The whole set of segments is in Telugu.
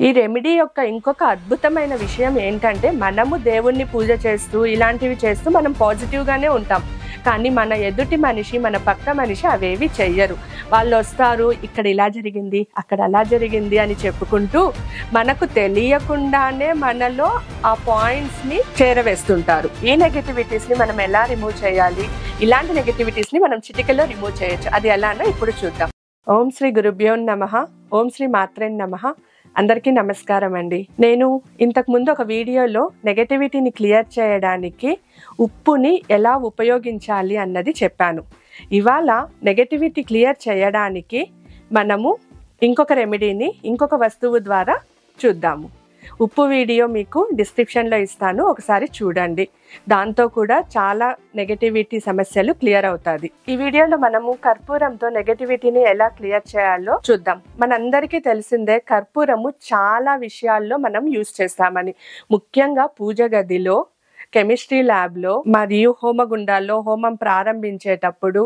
ఈ రెమెడీ యొక్క ఇంకొక అద్భుతమైన విషయం ఏంటంటే మనము దేవుణ్ణి పూజ చేస్తూ ఇలాంటివి చేస్తూ మనం పాజిటివ్గానే ఉంటాం. కానీ మన ఎదుటి మనిషి, మన పక్క మనిషి అవేవి చెయ్యరు. వాళ్ళు వస్తారు, ఇక్కడ ఇలా జరిగింది, అక్కడ అలా జరిగింది అని చెప్పుకుంటూ మనకు తెలియకుండానే మనలో ఆ పాయింట్స్ని చేరవేస్తుంటారు. ఈ నెగటివిటీస్ని మనం ఎలా రిమూవ్ చేయాలి? ఇలాంటి నెగటివిటీస్ని మనం చిటికలో రిమూవ్ చేయొచ్చు. అది ఎలానో ఇప్పుడు చూద్దాం. ఓం శ్రీ గురుభ్యో నమః. ఓం శ్రీ మాత్రే నమః. అందరికీ నమస్కారం అండి. నేను ఇంతకు ముందు ఒక వీడియోలో నెగటివిటీని క్లియర్ చేయడానికి ఉప్పుని ఎలా ఉపయోగించాలి అన్నది చెప్పాను. ఇవాళ నెగటివిటీ క్లియర్ చేయడానికి మనము ఇంకొక రెమెడీని ఇంకొక వస్తువు ద్వారా చూద్దాము. ఉప్పు వీడియో మీకు డిస్క్రిప్షన్లో ఇస్తాను, ఒకసారి చూడండి. దాంతో కూడా చాలా నెగటివిటీ సమస్యలు క్లియర్ అవుతుంది. ఈ వీడియోలో మనము కర్పూరంతో నెగటివిటీని ఎలా క్లియర్ చేయాలో చూద్దాం. మనందరికీ తెలిసిందే కర్పూరము చాలా విషయాల్లో మనం యూజ్ చేస్తామని. ముఖ్యంగా పూజ గదిలో, కెమిస్ట్రీ ల్యాబ్లో మరియు హోమగుండాల్లో హోమం ప్రారంభించేటప్పుడు,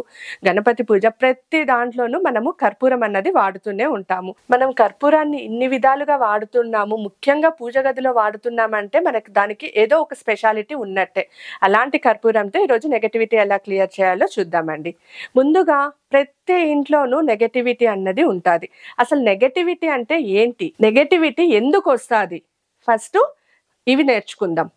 గణపతి పూజ, ప్రతి దాంట్లోనూ మనము కర్పూరం అన్నది వాడుతూనే ఉంటాము. మనం కర్పూరాన్ని ఇన్ని విధాలుగా వాడుతున్నాము, ముఖ్యంగా పూజ గదిలో వాడుతున్నామంటే మనకి దానికి ఏదో ఒక స్పెషాలిటీ ఉన్నట్టే. అలాంటి కర్పూరంతో ఈరోజు నెగటివిటీ ఎలా క్లియర్ చేయాలో చూద్దామండి. ముందుగా ప్రతి ఇంట్లోనూ నెగటివిటీ అన్నది ఉంటుంది. అసలు నెగటివిటీ అంటే ఏంటి, నెగటివిటీ ఎందుకు వస్తుంది, ఫస్ట్ ఇవి నేర్చుకుందాం.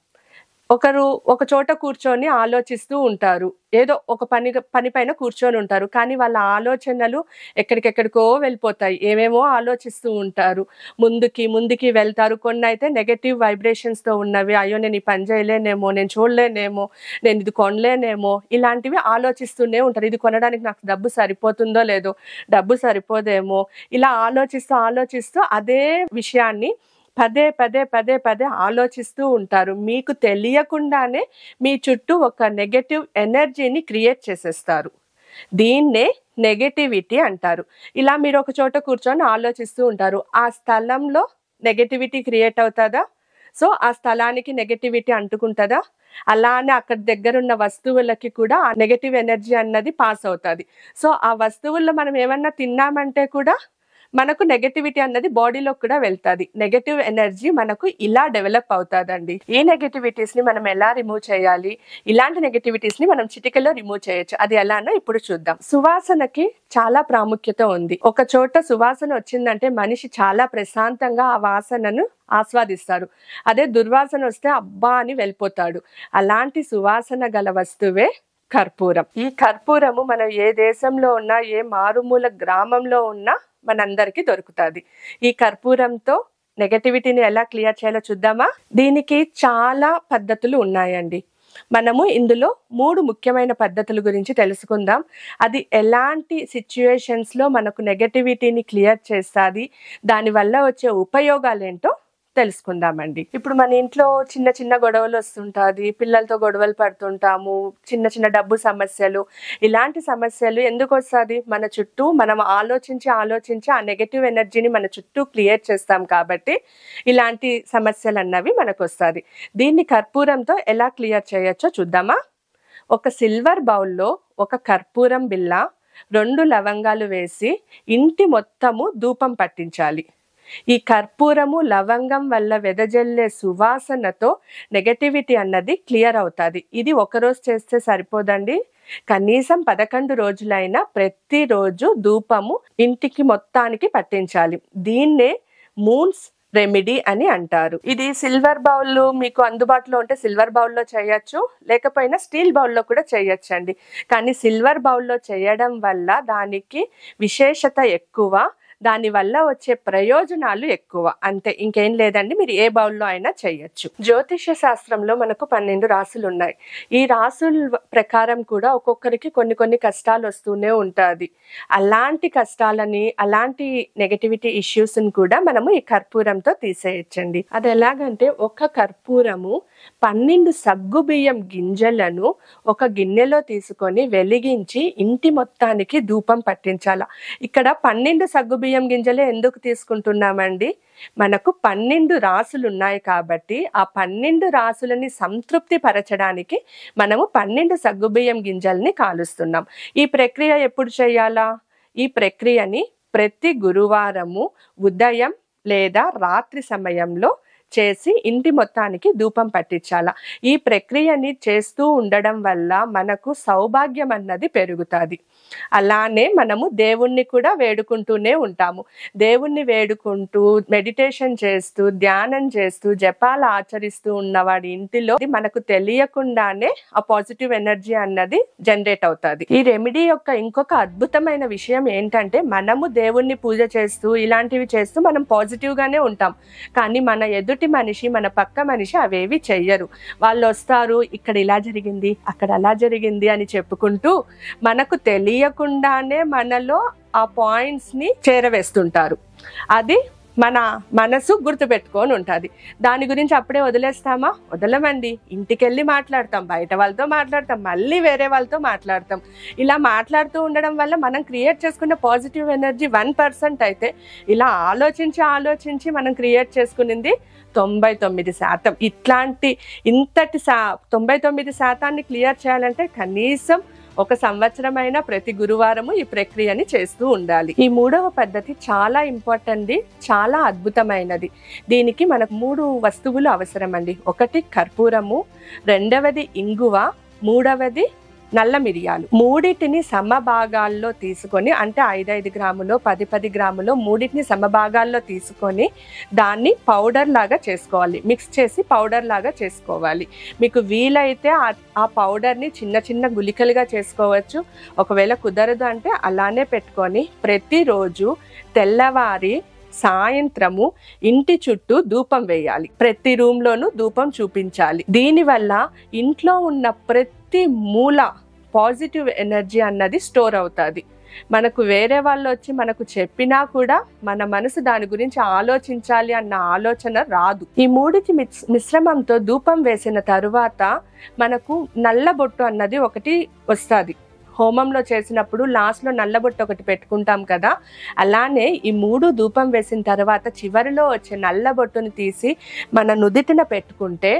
ఒకరు ఒక చోట కూర్చొని ఆలోచిస్తూ ఉంటారు, ఏదో ఒక పని పైన కూర్చొని ఉంటారు, కానీ వాళ్ళ ఆలోచనలు ఎక్కడికెక్కడికో వెళ్ళిపోతాయి. ఏమేమో ఆలోచిస్తూ ఉంటారు, ముందుకి వెళ్తారు. కొన్ని అయితే నెగటివ్ వైబ్రేషన్స్తో ఉన్నవి. అయ్యో నేను ఈ పని చేయలేనేమో, నేను చూడలేనేమో, నేను ఇది కొనలేనేమో, ఇలాంటివి ఆలోచిస్తూనే ఉంటారు. ఇది కొనడానికి నాకు డబ్బు సరిపోతుందో లేదో, డబ్బు సరిపోదేమో, ఇలా ఆలోచిస్తూ అదే విషయాన్ని పదే పదే ఆలోచిస్తూ ఉంటారు. మీకు తెలియకుండానే మీ చుట్టూ ఒక నెగటివ్ ఎనర్జీని క్రియేట్ చేసేస్తారు. దీన్నే నెగటివిటీ అంటారు. ఇలా మీరు ఒక చోట కూర్చొని ఆలోచిస్తూ ఉంటారు, ఆ స్థలంలో నెగటివిటీ క్రియేట్ అవుతుందా? సో ఆ స్థలానికి నెగటివిటీ అంటుకుంటుందా? అలానే అక్కడ దగ్గరున్న వస్తువులకి కూడా ఆ నెగటివ్ ఎనర్జీ అన్నది పాస్ అవుతుంది. సో ఆ వస్తువుల్లో మనం ఏమన్నా తిన్నామంటే కూడా మనకు నెగటివిటీ అన్నది బాడీలో కూడా వెళ్తుంది. నెగటివ్ ఎనర్జీ మనకు ఇలా డెవలప్ అవుతుందండి. ఈ నెగటివిటీస్ ని మనం ఎలా రిమూవ్ చేయాలి? ఇలాంటి నెగటివిటీస్ ని మనం చిటికలో రిమూవ్ చేయొచ్చు. అది ఎలానో ఇప్పుడు చూద్దాం. సువాసనకి చాలా ప్రాముఖ్యత ఉంది. ఒక చోట సువాసన వచ్చిందంటే మనిషి చాలా ప్రశాంతంగా ఆ వాసనను ఆస్వాదిస్తారు. అదే దుర్వాసన వస్తే అబ్బా అని వెళ్ళిపోతాడు. అలాంటి సువాసన గల వస్తువే కర్పూరం. ఈ కర్పూరము మనం ఏ దేశంలో ఉన్నా, ఏ మారుమూల గ్రామంలో ఉన్నా మనందరికీ దొరుకుతుంది. ఈ కర్పూరంతో నెగటివిటీని ఎలా క్లియర్ చేయాలో చూద్దామా? దీనికి చాలా పద్ధతులు ఉన్నాయండి. మనము ఇందులో 3 ముఖ్యమైన పద్ధతుల గురించి తెలుసుకుందాం. అది ఎలాంటి సిచ్యువేషన్స్లో మనకు నెగటివిటీని క్లియర్ చేస్తుంది, దానివల్ల వచ్చే ఉపయోగాలు ఏంటో తెలుసుకుందామండి. ఇప్పుడు మన ఇంట్లో చిన్న చిన్న గొడవలు వస్తుంటుంది, పిల్లలతో గొడవలు పడుతుంటాము, చిన్న డబ్బు సమస్యలు. ఇలాంటి సమస్యలు ఎందుకు వస్తుంది? మన చుట్టూ మనం ఆలోచించి ఆ నెగటివ్ ఎనర్జీని మన చుట్టూ క్లియర్ చేస్తాం కాబట్టి ఇలాంటి సమస్యలు అన్నవి మనకు వస్తుంది. దీన్ని కర్పూరంతో ఎలా క్లియర్ చేయొచ్చో చూద్దామా? ఒక సిల్వర్ బౌల్లో ఒక కర్పూరం బిళ్ళ, 2 లవంగాలు వేసి ఇంటి మొత్తము ధూపం పట్టించాలి. ఈ కర్పూరము లవంగం వల్ల వెదజల్లే సువాసనతో నెగటివిటీ అన్నది క్లియర్ అవుతుంది. ఇది ఒకరోజు చేస్తే సరిపోదండి, కనీసం 11 రోజులైనా ప్రతిరోజు ధూపము ఇంటికి మొత్తానికి పట్టించాలి. దీన్నే మూన్స్ రెమెడీ అని అంటారు. ఇది సిల్వర్ బౌల్ మీకు అందుబాటులో ఉంటే సిల్వర్ బౌల్లో చేయొచ్చు, లేకపోయినా స్టీల్ బౌల్లో కూడా చేయొచ్చు అండి. కానీ సిల్వర్ బౌల్లో చేయడం వల్ల దానికి విశేషత ఎక్కువ, దానివల్ల వచ్చే ప్రయోజనాలు ఎక్కువ. అంతే, ఇంకేం లేదండి. మీరు ఏ బౌల్లో అయినా చేయొచ్చు. జ్యోతిష శాస్త్రంలో మనకు 12 రాసులు ఉన్నాయి. ఈ రాసుల ప్రకారం కూడా ఒక్కొక్కరికి కొన్ని కష్టాలు వస్తూనే ఉంటుంది. అలాంటి కష్టాలని, అలాంటి నెగటివిటీ ఇష్యూస్ని కూడా మనము ఈ కర్పూరంతో తీసేయచ్చండి. అది ఎలాగంటే, ఒక కర్పూరము 12 సగ్గుబియ్యం గింజలను ఒక గిన్నెలో తీసుకొని వెలిగించి ఇంటి మొత్తానికి ధూపం పట్టించాల. ఇక్కడ 12 సగ్గుబియ్యం గింజలే ఎందుకు తీసుకుంటున్నామండి? మనకు 12 రాసులు ఉన్నాయి కాబట్టి ఆ 12 రాసులని సంతృప్తి పరచడానికి మనము 12 సగ్గుబియ్యం గింజల్ని కాలుస్తున్నాం. ఈ ప్రక్రియ ఎప్పుడు చేయాలా? ఈ ప్రక్రియని ప్రతి గురువారము ఉదయం లేదా రాత్రి సమయంలో చేసి ఇంటి మొత్తానికి ధూపం పట్టించాల. ఈ ప్రక్రియని చేస్తూ ఉండడం వల్ల మనకు సౌభాగ్యం అన్నది పెరుగుతుంది. అలానే మనము దేవుణ్ణి కూడా వేడుకుంటూనే ఉంటాము. దేవుణ్ణి వేడుకుంటూ మెడిటేషన్ చేస్తూ ధ్యానం చేస్తూ జపాలు ఆచరిస్తూ ఉన్నవాడి ఇంటిలో మనకు తెలియకుండానే ఆ పాజిటివ్ ఎనర్జీ అన్నది జనరేట్ అవుతుంది. ఈ రెమెడీ యొక్క ఇంకొక అద్భుతమైన విషయం ఏంటంటే మనము దేవుణ్ణి పూజ చేస్తూ ఇలాంటివి చేస్తూ మనం పాజిటివ్ గానే ఉంటాం. కానీ మన ఎదుటి మనిషి మన పక్క మనిషి అవేవి చెయ్యరు. వాళ్ళు వస్తారు, ఇక్కడ ఇలా జరిగింది అక్కడ అలా జరిగింది అని చెప్పుకుంటూ మనకు తెలియకుండానే మనలో ఆ పాయింట్స్ ని చేరవేస్తుంటారు. అది మన మనసు గుర్తుపెట్టుకొని ఉంటుంది. దాని గురించి అప్పుడే వదిలేస్తామా? వదలమండి. ఇంటికెళ్ళి మాట్లాడతాం, బయట వాళ్ళతో మాట్లాడతాం, మళ్ళీ వేరే వాళ్ళతో మాట్లాడతాం. ఇలా మాట్లాడుతూ ఉండడం వల్ల మనం క్రియేట్ చేసుకున్న పాజిటివ్ ఎనర్జీ 1% అయితే ఇలా ఆలోచించి మనం క్రియేట్ చేసుకునింది 99%. ఇట్లాంటి ఇంతటి 99% క్లియర్ చేయాలంటే కనీసం 1 సంవత్సరమైనా ప్రతి గురువారము ఈ ప్రక్రియని చేస్తూ ఉండాలి. ఈ 3వ పద్ధతి చాలా ఇంపార్టెంట్, చాలా అద్భుతమైనది. దీనికి మనకు 3 వస్తువులు అవసరం అండి. 1 కర్పూరము, 2వది ఇంగువ, 3వది నల్ల మిరియాలు. మూడిటిని సమభాగాల్లో తీసుకొని, అంటే 5 గ్రాములో 10 గ్రాములో మూడిటిని సమభాగాల్లో తీసుకొని దాన్ని పౌడర్ లాగా చేసుకోవాలి. మిక్స్ చేసి పౌడర్ లాగా చేసుకోవాలి. మీకు వీలైతే ఆ పౌడర్ని చిన్న గుళికలుగా చేసుకోవచ్చు. ఒకవేళ కుదరదు అంటే అలానే పెట్టుకొని ప్రతిరోజు తెల్లవారి సాయంత్రము ఇంటి చుట్టూ ధూపం వేయాలి. ప్రతి రూమ్లోనూ ధూపం చూపించాలి. దీనివల్ల ఇంట్లో ఉన్న ప్రతి మూల పాజిటివ్ ఎనర్జీ అన్నది స్టోర్ అవుతుంది. మనకు వేరే వాళ్ళు వచ్చి మనకు చెప్పినా కూడా మన మనసు దాని గురించి ఆలోచించాలి అన్న ఆలోచన రాదు. ఈ మూడిటి మిశ్రమంతో ధూపం వేసిన తరువాత మనకు నల్లబొట్టు అన్నది ఒకటి వస్తుంది. హోమంలో చేసినప్పుడు లాస్ట్లో నల్లబొట్టు ఒకటి పెట్టుకుంటాం కదా, అలానే ఈ 3 ధూపం వేసిన తర్వాత చివరిలో వచ్చే నల్లబొట్టుని తీసి మన నుదిటిన పెట్టుకుంటే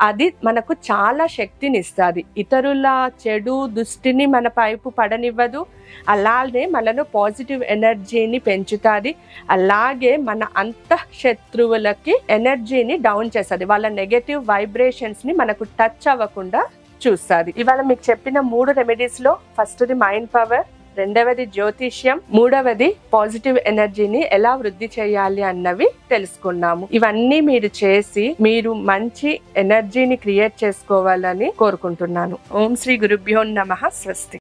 అది మనకు చాలా శక్తిని ఇస్తుంది. ఇతరుల చెడు దృష్టిని మన పైపు పడనివ్వదు. అలాగే మనలో పాజిటివ్ ఎనర్జీని పెంచుతుంది. అలాగే మన అంతఃశత్రువులకి ఎనర్జీని డౌన్ చేస్తుంది. వాళ్ళ నెగటివ్ వైబ్రేషన్స్ని మనకు టచ్ అవ్వకుండా చూస్తుంది. ఇవాళ మీకు చెప్పిన 3 రెమెడీస్లో ఫస్ట్ది మైండ్ పవర్, 2వది జ్యోతిష్యం, 3వది పాజిటివ్ ఎనర్జీని ఎలా వృద్ధి చేయాలి అన్నవి తెలుసుకున్నాము. ఇవన్నీ మీరు చేసి మీరు మంచి ఎనర్జీని క్రియేట్ చేసుకోవాలని కోరుకుంటున్నాను. ఓం శ్రీ గురుభ్యో నమః. స్వస్తి.